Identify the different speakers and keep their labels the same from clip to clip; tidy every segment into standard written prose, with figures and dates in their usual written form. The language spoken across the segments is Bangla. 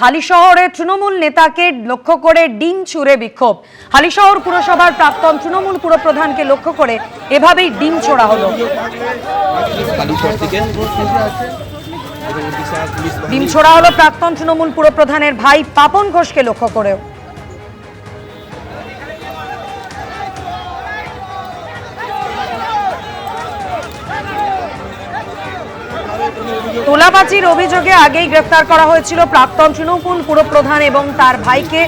Speaker 1: হালিশহরে তৃণমূল নেতাকে লক্ষ্য করে ডিম ছুঁড়ে বিক্ষোভ। হালিশহর পুরসভার প্রাক্তন তৃণমূল পুরপ্রধানকে লক্ষ্য করে এভাবেই ডিম ছোড়া হলো। ডিম ছোড়া হলো প্রাক্তন তৃণমূল পুরপ্রধানের ভাই পাপন ঘোষকে লক্ষ্য করেও। তোলাবাজির অভিযোগে আগেই গ্রেফতার করা হয়েছিল প্রাক্তন তৃণমূল পুরপ্রধান এবং তার ভাইকে।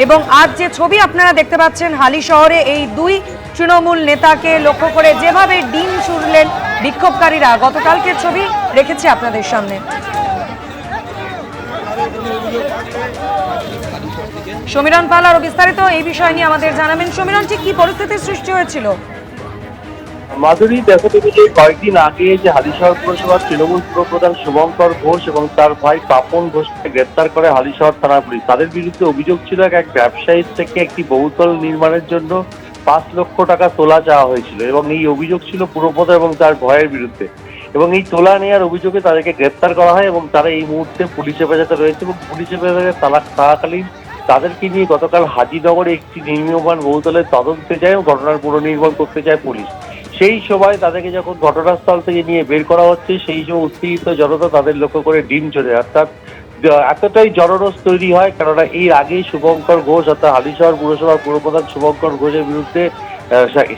Speaker 1: এবং আজ যে ছবি আপনারা দেখতে পাচ্ছেন, হালিশহরে এই দুই তৃণমূল নেতাকে লক্ষ্য করে যেভাবে ডিম ছুড়লেন বিক্ষোভকারীরা, গতকালকের ছবি রেখেছি আপনাদের সামনে। সমীরণ পাল আরো বিস্তারিত এই বিষয় নিয়ে আমাদের জানাবেন। সমীরণ, ঠিক কি পরিস্থিতির সৃষ্টি হয়েছিল?
Speaker 2: মাধুরী, দেখো তুমি যে কয়েকদিন আগে যে হালিশহর পুরসভার তৃণমূল পুরপ্রধান শুভঙ্কর ঘোষ এবং তার ভাই পাপন ঘোষকে গ্রেপ্তার করে হালিশহর থানা পুলিশ। তাদের বিরুদ্ধে অভিযোগ ছিল এক ব্যবসায়ীর থেকে একটি বহুতল নির্মাণের জন্য 5 লক্ষ টাকা তোলা চাওয়া হয়েছিল এবং এই অভিযোগ ছিল পুরপ্রধান এবং তার ভয়ের বিরুদ্ধে। এবং এই তোলা নেওয়ার অভিযোগে তাদেরকে গ্রেপ্তার করা হয় এবং তারা এই মুহূর্তে পুলিশ হেফাজতে রয়েছে এবং পুলিশ হেফাজতে থাকাকালীন তাদেরকে নিয়ে গতকাল হাজিনগরে একটি নির্মীয়মান বহুতলের তদন্তে যায় এবং ঘটনার পুনর্নির্মাণ করতে চায় পুলিশ। সেই সময় তাদেরকে যখন ঘটনাস্থল থেকে নিয়ে বের করা হচ্ছে, সেই সময় উত্তেজিত জনতা তাদের লক্ষ্য করে ডিম ছোড়ে। অর্থাৎ এতটাই জনরোষ তৈরি হয়, কেননা এর আগেই শুভঙ্কর ঘোষ অর্থাৎ হালিশহর পুরসভার পুরপ্রধান শুভঙ্কর ঘোষের বিরুদ্ধে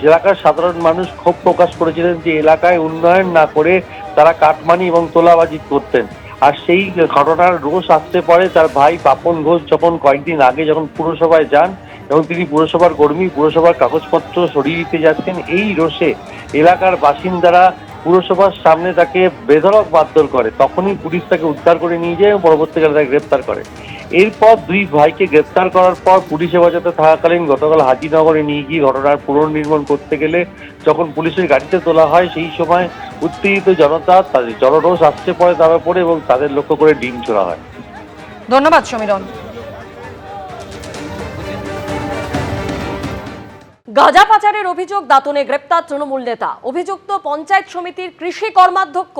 Speaker 2: এলাকার সাধারণ মানুষ ক্ষোভ প্রকাশ করেছিলেন যে এলাকায় উন্নয়ন না করে তারা কাটমানি এবং তোলাবাজি করতেন। আর সেই ঘটনার রোষ আসতে পারে তার ভাই পাপন ঘোষ যখন কয়েকদিন আগে যখন পুরসভায় যান এবং তিনি পুরসভার কর্মী, পুরসভার কাগজপত্র সরিয়ে দিতে যাচ্ছেন, এই রোষে এলাকার বাসিন্দারা পুরসভার সামনে তাকে বেধড়ক মারধর করে। তখনই পুলিশ তাকে উদ্ধার করে নিয়ে যায় এবং পরবর্তীকালে তাকে গ্রেপ্তার করে। এরপর দুই ভাইকে গ্রেপ্তার করার পর পুলিশ হেফাজতে থাকাকালীন গতকাল হাজিনগরে নিয়ে গিয়ে ঘটনার পুনর্নির্মাণ করতে গেলে যখন পুলিশের গাড়িতে তোলা হয়, সেই সময় উত্তেজিত জনতা তাদের জনরোষ আসতে পড়ে তার উপরে এবং তাদের লক্ষ্য করে ডিম ছোড়া হয়।
Speaker 1: ধন্যবাদ সমীরণ।
Speaker 3: গাঁজা পাচারের অভিযোগ দাঁতনে গ্রেপ্তার তৃণমূল নেতা। অভিযুক্ত পঞ্চায়েত সমিতির কৃষি কর্মাধ্যক্ষ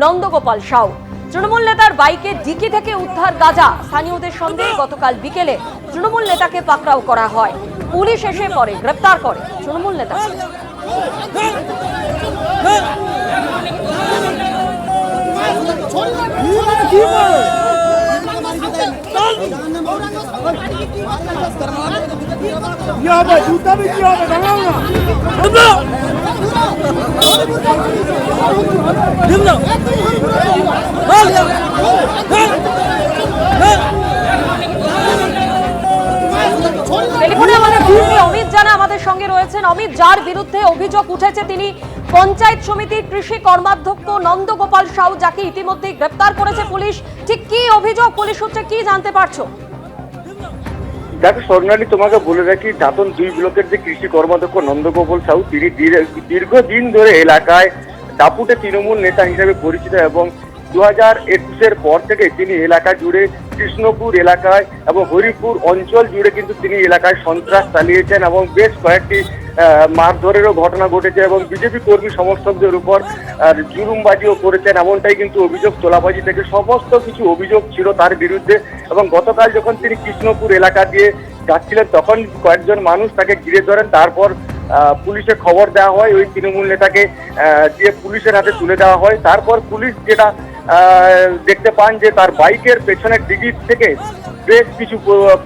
Speaker 3: নন্দগোপাল সাউ। তৃণমূল নেতার বাইকে ডিকি থেকে উদ্ধার গাঁজা। স্থানীয়দের সন্দেহে গতকাল বিকেলে তৃণমূল নেতাকে পাকড়াও করা হয়। পুলিশ এসে পরে গ্রেপ্তার করে তৃণমূল নেতাকে। টেলিফোনে আমাদের অমিত জানা আমাদের সঙ্গে রয়েছেন। অমিত, যার বিরুদ্ধে অভিযোগ উঠেছে তিনি পঞ্চায়েত সমিতির কৃষি কর্মাধ্যক্ষ নন্দগোপাল সাউ, যাকে ইতিমধ্যেই গ্রেপ্তার করেছে পুলিশ। ঠিক কি অভিযোগ, পুলিশ সূত্রে কি জানতে পারছো?
Speaker 4: দেখো স্বর্ণালী, তোমাকে বলে রাখি, দাঁতন 2 ব্লকের যে কৃষি কর্মাধ্যক্ষ নন্দগোপাল সাউ, তিনি দীর্ঘদিন ধরে এলাকায় দাপুটে তৃণমূল নেতা হিসেবে পরিচিত এবং 2021-এর পর থেকে তিনি এলাকা জুড়ে কৃষ্ণপুর এলাকায় এবং হরিপুর অঞ্চল জুড়ে কিন্তু তিনি এলাকায় সন্ত্রাস চালিয়েছেন এবং বেশ কয়েকটি মারধরেরও ঘটনা ঘটেছে এবং বিজেপি কর্মী সমর্থকদের উপর জুলুমবাজিও করেছেন। এমনটাই কিন্তু অভিযোগ, তোলাবাজি থেকে সমস্ত কিছু অভিযোগ ছিল তার বিরুদ্ধে। এবং গতকাল যখন তিনি কৃষ্ণপুর এলাকা দিয়ে যাচ্ছিলেন তখন কয়েকজন মানুষ তাকে ঘিরে ধরেন। তারপর পুলিশে খবর দেওয়া হয়, ওই তৃণমূল নেতাকে দিয়ে পুলিশের হাতে তুলে দেওয়া হয়। তারপর পুলিশ যেটা দেখতে পান যে তার বাইকের পেছনের ডিগি থেকে বেশ কিছু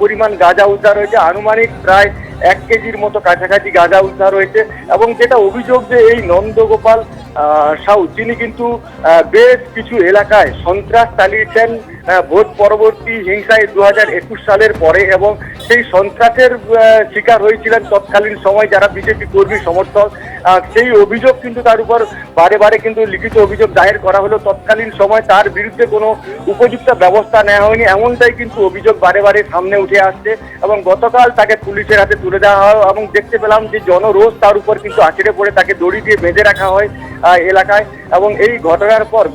Speaker 4: পরিমাণ গাঁজা উদ্ধার হয়েছে। আনুমানিক প্রায় 1 কেজির মতো কাছাকাছি গাঁজা উদ্ধার হয়েছে। এবং যেটা অভিযোগ যে এই নন্দগোপাল সাউ তিনি কিন্তু বেশ কিছু এলাকায় সন্ত্রাস চালিয়েছেন ভোট পরবর্তী হিংসায় 2021 সালের পরে, এবং সেই সন্ত্রাসের শিকার হয়েছিলেন তৎকালীন সময় যারা বিজেপি কর্মী সমর্থক। সেই অভিযোগ কিন্তু তার উপর বারে বারে কিন্তু লিখিত অভিযোগ দায়ের করা হলো। তৎকালীন সময় তার বিরুদ্ধে কোনো উপযুক্ত ব্যবস্থা নেওয়া হয়নি, এমনটাই কিন্তু অভিযোগ বারে বারে সামনে উঠে আসছে। এবং গতকাল তাকে পুলিশের হাতে তুলে দেওয়া হয় এবং দেখতে পেলাম যে জনরোষ তার উপর কিন্তু আছড়ে পড়ে তাকে দড়ি দিয়ে বেঁধে রাখা হয় এলাকায়। এবং এই ঘটনার পর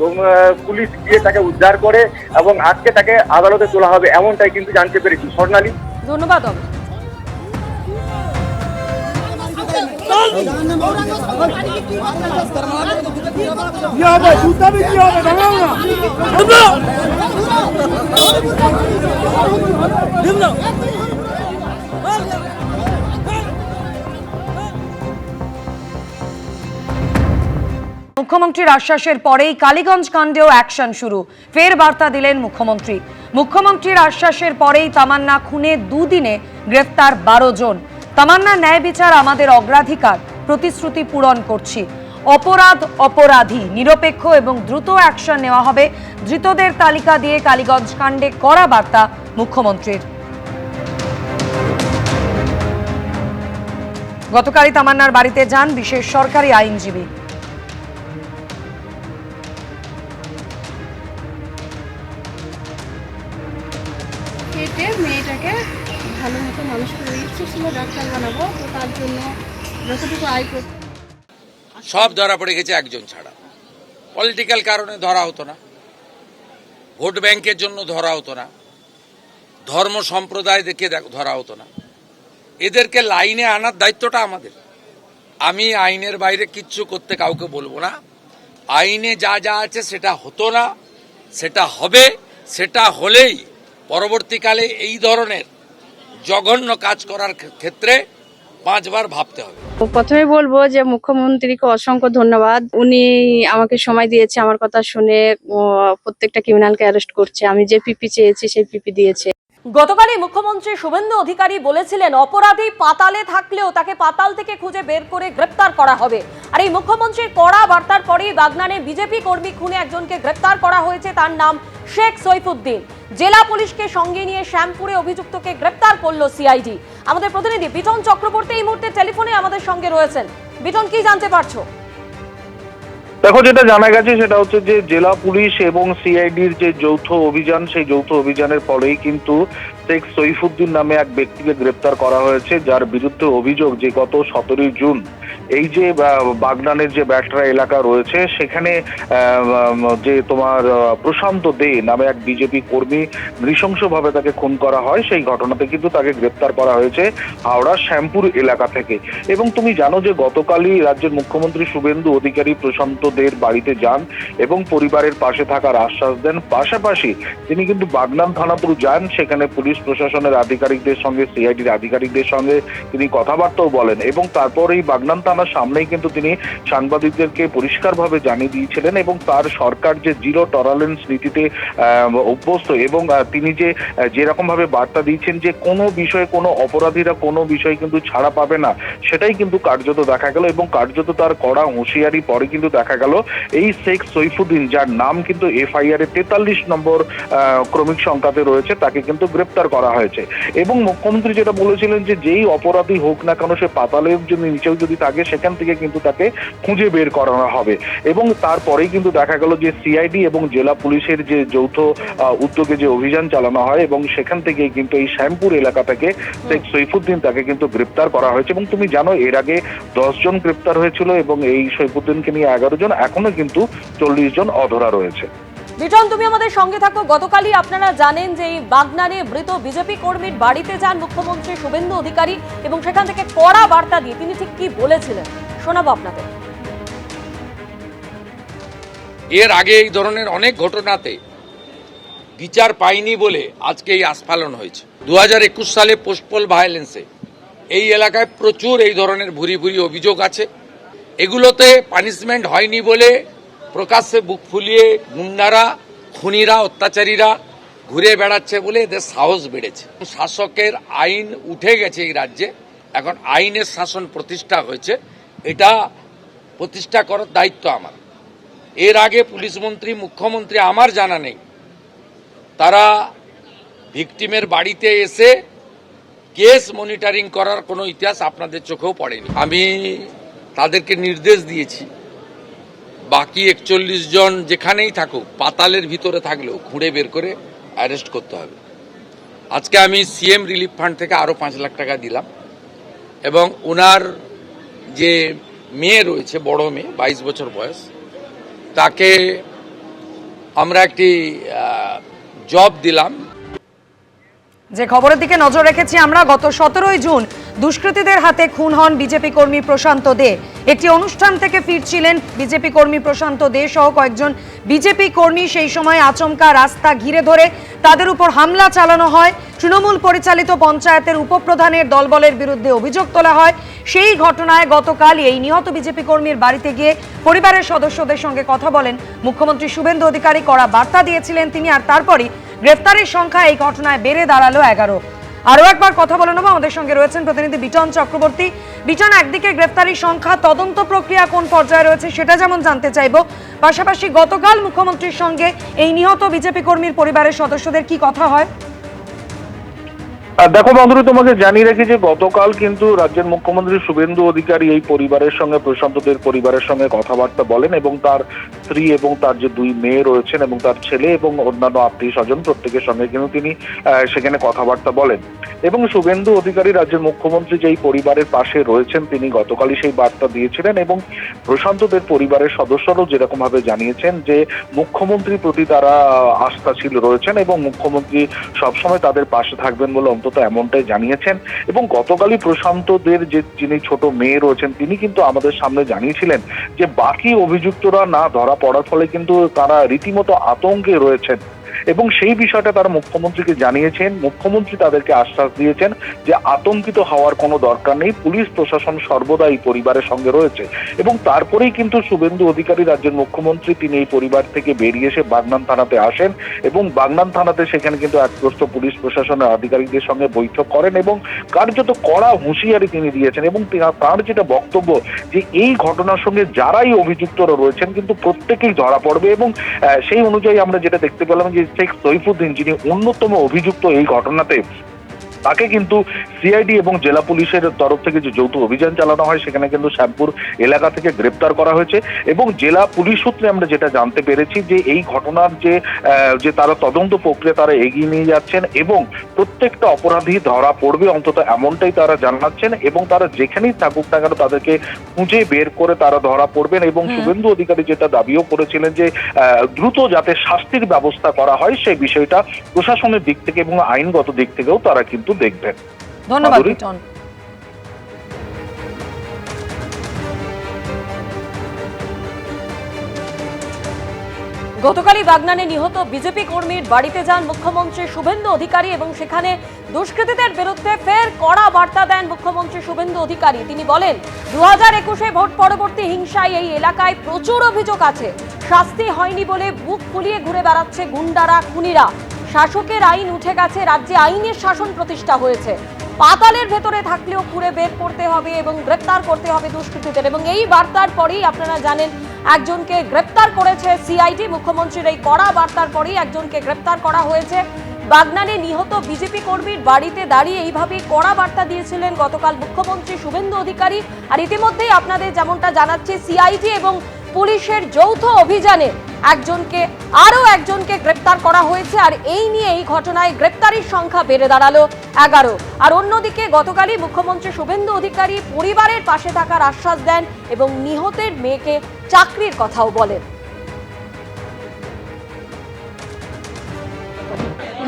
Speaker 4: পুলিশ গিয়ে তাকে উদ্ধার করে এবং আজকে তাকে আদালতে তোলা হবে, এমনটাই কিন্তু জানতে পেরেছি। স্বর্ণালী,
Speaker 3: ধন্যবাদ।
Speaker 1: মুখ্যমন্ত্রীর আশ্বাসের পরেই কালীগঞ্জ কাণ্ডেও অ্যাকশন শুরু। ফের বার্তা দিলেন মুখ্যমন্ত্রী। মুখ্যমন্ত্রীর আশ্বাসের পরেই তামান্না খুনে দুদিনে গ্রেফতার 12 জন। তামান্না ন্যায় বিচার আমাদের অগ্রাধিকার, প্রতিশ্রুতি পূরণ করছি। অপরাধ অপরাধী, নিরপেক্ষ এবং দ্রুত অ্যাকশন নেওয়া হবে। ধৃতদের তালিকা দিয়ে কালীগঞ্জ কাণ্ডে কড়া বার্তা মুখ্যমন্ত্রীর। গতকালই তামান্নার বাড়িতে যান বিশেষ সরকারি আইনজীবী।
Speaker 5: কেটে মেয়েটাকে ভালো মতো মানুষ করে ইচ্ছে ছিল ডাক্তার বানাবো, তো তার জন্য যতটুকু আয় করতে
Speaker 6: সব ধরা পড়ে গেছে একজন ছাড়া। পলিটিক্যাল কারণে ধরা হতো না, ভোট ব্যাংকের জন্য ধরা হতো না, ধর্ম সম্প্রদায় দেখে ধরা হতো না। এদেরকে লাইনে আনার দায়িত্বটা আমাদের। আমি আইনের বাইরে কিচ্ছু করতে কাউকে বলবো না। আইনে যা যা আছে সেটা হতো না, সেটা হবে। সেটা হলেই পরবর্তীকালে এই ধরনের জঘন্য কাজ করার ক্ষেত্রে 5 বার ভাবতে হবে।
Speaker 5: প্রথমে বলবো যে মুখ্যমন্ত্রীকে অসংখ্য ধন্যবাদ। উনি আমাকে সময় দিয়েছে, আমার কথা শুনে প্রত্যেকটা ক্রিমিনালকে অ্যারেস্ট করছে। আমি যে পিপি চেয়েছি সেই পিপি দিয়েছে।
Speaker 3: গতকালই মুখ্যমন্ত্রী শুভেন্দু অধিকারী বলেছিলেন অপরাধী পাতালে থাকলেও তাকে পাতাল থেকে খুঁজে বের করে গ্রেপ্তার করা হবে। আর এই মুখ্যমন্ত্রীর কড়া বার্তার পরেই বাগনানে বিজেপি কর্মী খুনে একজনকে গ্রেপ্তার করা হয়েছে। তার নাম শেখ সৈফুদ্দিন। জেলা পুলিশকে সঙ্গে নিয়ে শ্যামপুরে অভিযুক্তকে গ্রেপ্তার করলো সিআইডি। আমাদের প্রতিনিধি বিটন চক্রবর্তী এই মুহূর্তে টেলিফোনে আমাদের সঙ্গে রয়েছেন। বিটন, কি জানতে পারছো?
Speaker 2: দেখো, যেটা জানা গেছে সেটা হচ্ছে যে জেলা পুলিশ এবং সিআইডির যে যৌথ অভিযান, সেই যৌথ অভিযানের ফলেই কিন্তু শেখ সৈফুদ্দিন নামে এক ব্যক্তিকে গ্রেপ্তার করা হয়েছে, যার বিরুদ্ধে অভিযোগ যে গত 17 জুন এই যে বাগনানের যে ব্যাটরা এলাকা রয়েছে সেখানে যে তোমার প্রশান্ত দে নামে এক বিজেপি কর্মী নৃশংসভাবে তাকে খুন করা হয়। সেই ঘটনাতে কিন্তু তাকে গ্রেপ্তার করা হয়েছে হাওড়া শ্যামপুর এলাকা থেকে। এবং তুমি জানো যে গতকালই রাজ্যের মুখ্যমন্ত্রী শুভেন্দু অধিকারী প্রশান্ত দের বাড়িতে যান এবং পরিবারের পাশে থাকার আশ্বাস দেন। পাশাপাশি তিনি কিন্তু বাগনান থানাতেও যান, সেখানে পুলিশ প্রশাসনের আধিকারিকদের সঙ্গে, সিআইডির আধিকারিকদের সঙ্গে তিনি কথাবার্তাও বলেন। এবং তারপর এই বাগনান থানার সামনেই কিন্তু তিনি সাংবাদিকদেরকে পরিষ্কারভাবে জানিয়ে দিয়েছিলেন এবং তার সরকার যে জিরো টলারেন্স নীতিতে অভ্যস্ত এবং তিনি যেরকম ভাবে বার্তা দিয়েছেন যে কোনো বিষয়ে কোনো অপরাধীরা কোনো বিষয় কিন্তু ছাড়া পাবে না, সেটাই কিন্তু কার্যত দেখা গেল। এবং কার্যত তার কড়া হুঁশিয়ারি পরে কিন্তু দেখা গেল এই শেখ সৈফুদ্দিন, যার নাম কিন্তু এফআইআর 43 নম্বর ক্রমিক সংখ্যাতে রয়েছে, তাকে কিন্তু গ্রেপ্তার করা হয়েছে। এবং মুখ্যমন্ত্রী যেটা বলেছিলেন যে যেই অপরাধী হোক না কেন, সে পাতালের যদি নিচেও যদি থাকে, সেখান থেকে কিন্তু তাকে খুঁজে বের করানো হবে। এবং তারপরেই কিন্তু দেখা গেল যে সিআইডি এবং জেলা পুলিশের যে যৌথ উদ্যোগে যে অভিযান চালানো হয় এবং সেখান থেকেই কিন্তু এই শ্যামপুর এলাকা থেকে শেখ সৈফুদ্দিন তাকে কিন্তু গ্রেপ্তার করা হয়েছে। এবং তুমি জানো এর আগে 10 জন গ্রেপ্তার হয়েছিল এবং এই সৈফুদ্দিনকে নিয়ে 11 জন, এখনো কিন্তু 40 জন অধরা রয়েছে।
Speaker 3: বিটন, তুমি আমাদের সঙ্গে থাকো। গতকালই আপনারা জানেন যে এই বাগনানে মৃত বিজেপি কর্মীর বাড়িতে যান মুখ্যমন্ত্রী শুভেন্দু অধিকারী এবং সেখান থেকে কড়া বার্তা দিয়ে তিনি ঠিক কি বলেছিলেন শোনাবো আপনাদের।
Speaker 6: এর আগে এই ধরনের অনেক ঘটনাতে বিচার পাইনি বলে আজকে এই আস্ফালন হয়েছে। 2021 সালে পোস্টপোল ভায়োলেন্সে এই এলাকায় প্রচুর এই ধরনের ভুরি ভুরি অভিযোগ আছে। এগুলোতে পানিশমেন্ট হয়নি বলে প্রকাশ্যে বুক ফুলিয়ে গুন্ডারা, খুনিরা, অত্যাচারীরা ঘুরে বেড়াচ্ছে বলে এদের সাহস বেড়েছে। শাসকের আইন উঠে গেছে এই রাজ্যে, এখন আইনের শাসন প্রতিষ্ঠা হয়েছে। এটা প্রতিষ্ঠা করার দায়িত্ব আমার। এর আগে পুলিশ মন্ত্রী, মুখ্যমন্ত্রী আমার জানা নেই তারা ভিকটিমের বাড়িতে এসে কেস মনিটরিং করার কোনো ইতিহাস আপনাদের চোখেও পড়েনি। আমি তাদেরকে নির্দেশ দিয়েছি বাকি 41 জন যেখানেই থাকুক, পাতালের ভিতরে থাকলেও খুঁড়ে বের করে অ্যারেস্ট করতে হবে। আজকে আমি সিএম রিলিফ ফান্ড থেকে আরও 5 লাখ টাকা দিলাম এবং ওনার যে মেয়ে রয়েছে, বড় মেয়ে 22 বছর বয়স, তাকে আমরা একটি জব দিলাম।
Speaker 1: যে খবরের দিকে নজর রেখেছি আমরা, গত 17 জুন দুষ্কৃতীদের হাতে খুন হন বিজেপি কর্মী প্রশান্ত দে। একটি অনুষ্ঠান থেকে ফিরছিলেন বিজেপি কর্মী প্রশান্ত দে সহ কয়েকজন বিজেপি কর্মী। সেই সময় আচমকা রাস্তা ঘিরে ধরে তাদের উপর হামলা চালানো হয়। তৃণমূল পরিচালিত পঞ্চায়েতের উপপ্রধানের দলবলের বিরুদ্ধে অভিযোগ তোলা হয়। সেই ঘটনায় গতকাল এই নিহত বিজেপি কর্মীর বাড়িতে গিয়ে পরিবারের সদস্যদের সঙ্গে কথা বলেন মুখ্যমন্ত্রী শুভেন্দু অধিকারী। কড়া বার্তা দিয়েছিলেন তিনি, আর তারপরই গ্রেফতারের সংখ্যা এই ঘটনায় বেড়ে দাঁড়ালো 11। আরও একবার কথা বলে নেব, আমাদের সঙ্গে রয়েছেন প্রতিনিধি বিটন চক্রবর্তী। বিটন, একদিকে গ্রেফতারি সংখ্যা, তদন্ত প্রক্রিয়া কোন পর্যায়ে রয়েছে সেটা যেমন জানতে চাইব, পাশাপাশি গতকাল মুখ্যমন্ত্রীর সঙ্গে এই নিহত বিজেপি কর্মীর পরিবারের সদস্যদের কি কথা হয়?
Speaker 7: দেখো বন্ধুরা, তোমাকে জানিয়ে রাখি যে গতকাল কিন্তু রাজ্যের মুখ্যমন্ত্রী শুভেন্দু অধিকারী এই পরিবারের সঙ্গে, প্রশান্তদের পরিবারের সঙ্গে কথাবার্তা বলেন এবং তার স্ত্রী এবং তার যে দুই মেয়ে রয়েছেন এবং তার ছেলে এবং অন্যান্য আত্মীয় স্বজন প্রত্যেকের সঙ্গে কিন্তু তিনি সেখানে কথাবার্তা বলেন। এবং শুভেন্দু অধিকারী রাজ্যের মুখ্যমন্ত্রী যেই পরিবারের পাশে রয়েছেন তিনি গতকালই সেই বার্তা দিয়েছিলেন এবং প্রশান্তদের পরিবারের সদস্যরাও যেরকম ভাবে জানিয়েছেন যে মুখ্যমন্ত্রীর প্রতি তারা আস্থাশীল রয়েছেন এবং মুখ্যমন্ত্রী সবসময় তাদের পাশে থাকবেন বলে অন্তত এমনটাই জানিয়েছেন। এবং গতকালই প্রশান্তদের যে যিনি ছোট মেয়ে রয়েছেন তিনি কিন্তু আমাদের সামনে জানিয়েছিলেন যে বাকি অভিযুক্তরা না ধরা পড়ার ফলে কিন্তু তারা রীতিমতো আতঙ্কে রয়েছেন এবং সেই বিষয়টা তারা মুখ্যমন্ত্রীকে জানিয়েছেন। মুখ্যমন্ত্রী তাদেরকে আশ্বাস দিয়েছেন যে আতঙ্কিত হওয়ার কোনো দরকার নেই, পুলিশ প্রশাসন সর্বদা এই পরিবারের সঙ্গে রয়েছে। এবং তারপরেই কিন্তু শুভেন্দু অধিকারী রাজ্যের মুখ্যমন্ত্রী তিনি এই পরিবার থেকে বেরিয়ে এসে বাগনান থানাতে আসেন এবং বাগনান থানাতে সেখানে কিন্তু একপ্রস্থ পুলিশ প্রশাসনের আধিকারিকদের সঙ্গে বৈঠক করেন এবং কার্যত কড়া হুঁশিয়ারি তিনি দিয়েছেন। এবং তার যেটা বক্তব্য যে এই ঘটনার সঙ্গে যারাই অভিযুক্তরা রয়েছেন কিন্তু প্রত্যেকেই ধরা পড়বে এবং সেই অনুযায়ী আমরা যেটা দেখতে পেলাম যে শেখ সৈফুদ্দিন যিনি অন্যতম অভিযুক্ত এই ঘটনাতে, তাকে কিন্তু সিআইডি এবং জেলা পুলিশের তরফ থেকে যে যৌথ অভিযান চালানো হয় সেখানে কিন্তু শ্যামপুর এলাকা থেকে গ্রেপ্তার করা হয়েছে। এবং জেলা পুলিশ সূত্রে আমরা যেটা জানতে পেরেছি যে এই ঘটনার যে তারা তদন্ত প্রক্রিয়া তারা এগিয়ে নিয়ে যাচ্ছেন এবং প্রত্যেকটা অপরাধী ধরা পড়বে অন্তত এমনটাই তারা জানাচ্ছেন এবং তারা যেখানেই থাকুক না কেন তাদেরকে খুঁজে বের করে তারা ধরা পড়বেন। এবং শুভেন্দু অধিকারী যেটা দাবিও করেছিলেন যে দ্রুত যাতে শাস্তির ব্যবস্থা করা হয় সেই বিষয়টা প্রশাসনের দিক থেকে এবং আইনগত দিক থেকেও তারা কিন্তু দেখবেন।
Speaker 1: ধন্যবাদ বিটন।
Speaker 3: গতকালই বাগনানে নিহত বিজেপি কর্মীর বাড়িতে যান মুখ্যমন্ত্রী শুভেন্দু অধিকারী এবং সেখানে দুষ্কৃতীদের বিরুদ্ধে ফের কড়া বার্তা দেন মুখ্যমন্ত্রী শুভেন্দু অধিকারী। তিনি বলেন 2021-এ ভোট পরবর্তী হিংসায় এই এলাকায় প্রচুর অভিযোগ আছে, শাস্তি হয়নি বলে বুক ফুলিয়ে ঘুরে বেড়াচ্ছে গুন্ডারা, খুনিরা। শাসকের আইন উঠে গেছে, রাজ্যে আইনের শাসন প্রতিষ্ঠা হয়েছে, পাতালের ভেতরে থাকলেও খুঁড়ে বের করতে হবে এবং গ্রেপ্তার করতে হবে দুষ্কৃতীদের। এবং এই বার্তার পরেই আপনারা জানেন একজনকে গ্রেপ্তার করেছে সিআইডি। মুখ্যমন্ত্রীর এই কড়া বার্তার পরেই একজনকে গ্রেপ্তার করা হয়েছে। বাগনানে নিহত বিজেপি কর্মীর বাড়িতে দাঁড়িয়ে এইভাবেই কড়া বার্তা দিয়েছিলেন গতকাল মুখ্যমন্ত্রী শুভেন্দু অধিকারী। আর ইতিমধ্যেই আপনাদের যেমনটা জানাচ্ছি সিআইডি এবং পুলিশের যৌথ অভিযানে আরো একজনকে গ্রেপ্তার করা হয়েছে। আর এই নিয়ে এই ঘটনায় গ্রেপ্তারির সংখ্যা বেড়ে দাঁড়ালো 11। আর অন্যদিকে গতকালই মুখ্যমন্ত্রী শুভেন্দু অধিকারী পরিবারের পাশে থাকার আশ্বাস দেন এবং নিহতের মেয়েকে চাকরির কথাও বলেন।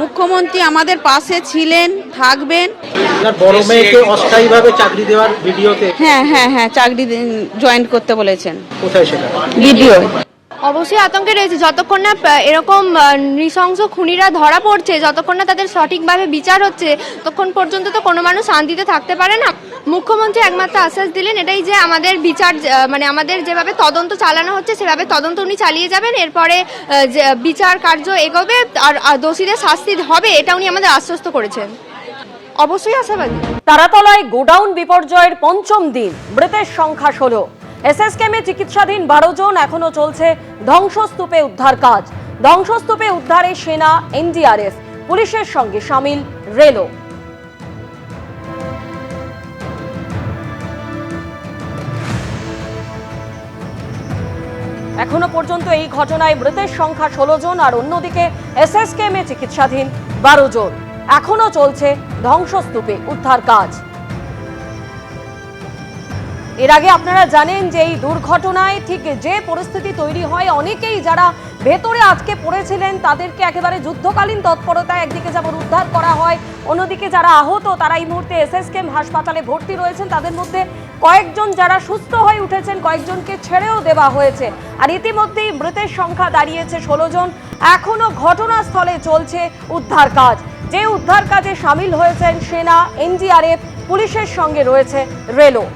Speaker 8: মুখ্যমন্ত্রী আমাদের পাশে ছিলেন, থাকবেন।
Speaker 9: বড় মেয়েকে অস্থায়ীভাবে চাকরি দেওয়ার ভিডিওতে
Speaker 8: হ্যাঁ চাকরি জয়েন করতে বলেছেন।
Speaker 9: কোথায় সেটা?
Speaker 8: ভিডিও।
Speaker 10: অবশ্যই আতঙ্কে রয়েছে, যতক্ষণ না এরকম নৃশংস খুনিরা ধরা পড়ছে, যতক্ষণ না তাদের সঠিকভাবে বিচার হচ্ছে ততক্ষণ পর্যন্ত তো কোনো মানুষ শান্তিতে থাকতে পারে না। মুখ্যমন্ত্রী একমাত্র আশ্বাস দিলেন এটাই যে আমাদের বিচার আমাদের যেভাবে তদন্ত চালানো হচ্ছে সেভাবে তদন্ত উনি চালিয়ে যাবেন, এরপরে বিচার কার্য এগোবে আর দোষীদের শাস্তি হবে, এটা উনি আমাদের আশ্বস্ত করেছেন। অবশ্যই আশাবাদী।
Speaker 3: তারাতলায় গোডাউন বিপর্যয়ের ৫ম দিন, মৃতের সংখ্যা 16। এসএসকেএমে চিকিৎসাধীন 12 জন। এখনো চলছে ধ্বংসস্তূপে উদ্ধার কাজ। ধ্বংসস্তূপে উদ্ধারে সেনা, এনডিআরএফ, পুলিশের সঙ্গে সামিল রেলও। এখনো পর্যন্ত এই ঘটনায় মৃতের সংখ্যা 16 জন। আর অন্যদিকে এসএসকেএমে চিকিৎসাধীন 12 জন। এখনো চলছে ধ্বংসস্তূপে উদ্ধার কাজ। এর আগে আপনারা জানেন যে এই দুর্ঘটনায় ঠিক যে পরিস্থিতি তৈরি হয়, অনেকেই যারা ভেতরে আটকে পড়েছিলেন তাদেরকে একেবারে যুদ্ধকালীন তৎপরতায় একদিকে যেমন উদ্ধার করা হয়, অন্যদিকে যারা আহত তারা এই মুহূর্তে এসএসকেএম হাসপাতালে ভর্তি রয়েছেন। তাদের মধ্যে কয়েকজন যারা সুস্থ হয়ে উঠেছেন, কয়েকজনকে ছেড়েও দেওয়া হয়েছে। আর ইতিমধ্যেই মৃতের সংখ্যা দাঁড়িয়েছে 16 জন। এখনো ঘটনাস্থলে চলছে উদ্ধার কাজ। যে উদ্ধার কাজে সামিল হয়েছেন সেনা, এনডিআরএফ, পুলিশের সঙ্গে রয়েছে রেলও।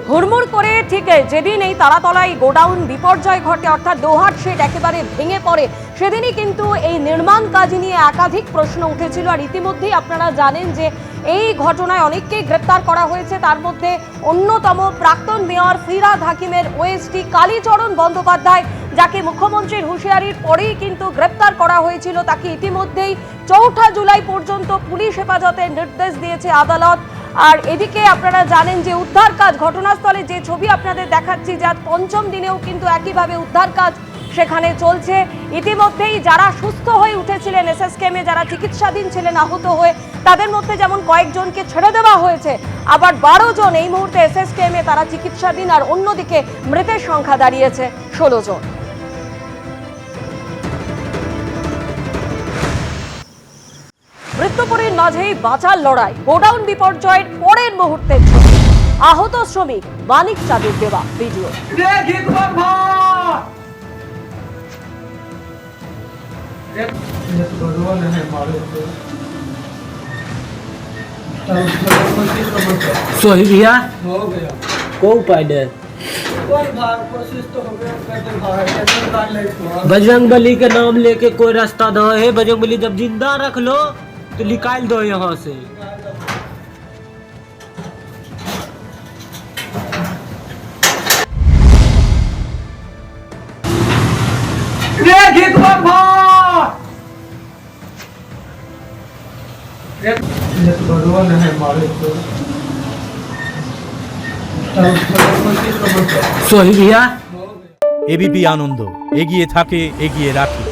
Speaker 3: হুড়মুড় করে ঠিক যেদিন এই তারাতলায় গোডাউন বিপর্যয় ঘটে, অর্থাৎ দোহাট শেড একেবারে ভেঙে পড়ে, সেদিনই কিন্তু এই নির্মাণ কাজ নিয়ে একাধিক প্রশ্ন উঠেছিল। আর ইতিমধ্যেই আপনারা জানেন যে এই ঘটনায় অনেককেই গ্রেপ্তার করা হয়েছে। তার মধ্যে অন্যতম প্রাক্তন মেয়র ফিরহাদ হাকিমের ওএসডি কালীচরণ বন্দ্যোপাধ্যায়, যাকে মুখ্যমন্ত্রীর হুঁশিয়ারির পরেই কিন্তু গ্রেপ্তার করা হয়েছিল। তাকে ইতিমধ্যেই 4 জুলাই পর্যন্ত পুলিশ হেফাজতের নির্দেশ দিয়েছে আদালত। আর এদিকে আপনারা জানেন যে উদ্ধার কাজ, ঘটনাস্থলে যে ছবি আপনাদের দেখাচ্ছি, যে আজ 5ম দিনেও কিন্তু একইভাবে উদ্ধার কাজ সেখানে চলছে। ইতিমধ্যেই যারা সুস্থ হয়ে উঠেছিলেন এসএসকেএমে, যারা চিকিৎসাধীন ছিলেন আহত হয়ে, তাদের মধ্যে যেমন কয়েকজনকে ছেড়ে দেওয়া হয়েছে, আবার 12 জন এই মুহূর্তে এসএসকেএমে তারা চিকিৎসাধীন। আর অন্যদিকে মৃতের সংখ্যা দাঁড়িয়েছে 16 জন। মৃত্যুপুরীর মাঝেই বাঁচার লড়াই, গোডাউন বিপর্যয়ের পরের মুহূর্তের ছবি, আহত শ্রমিক মানিক চাঁদের দেওয়া ভিডিও।
Speaker 9: सोही भैया को उपाय दे बजरंग बली के नाम लेके कोई रास्ता दो है। बजरंग बली जब जिंदा रख लो तो निकाल दो यहाँ से। সোহি ভैया
Speaker 11: এবিপি আনন্দ, এগিয়ে থাকে, এগিয়ে রাখে।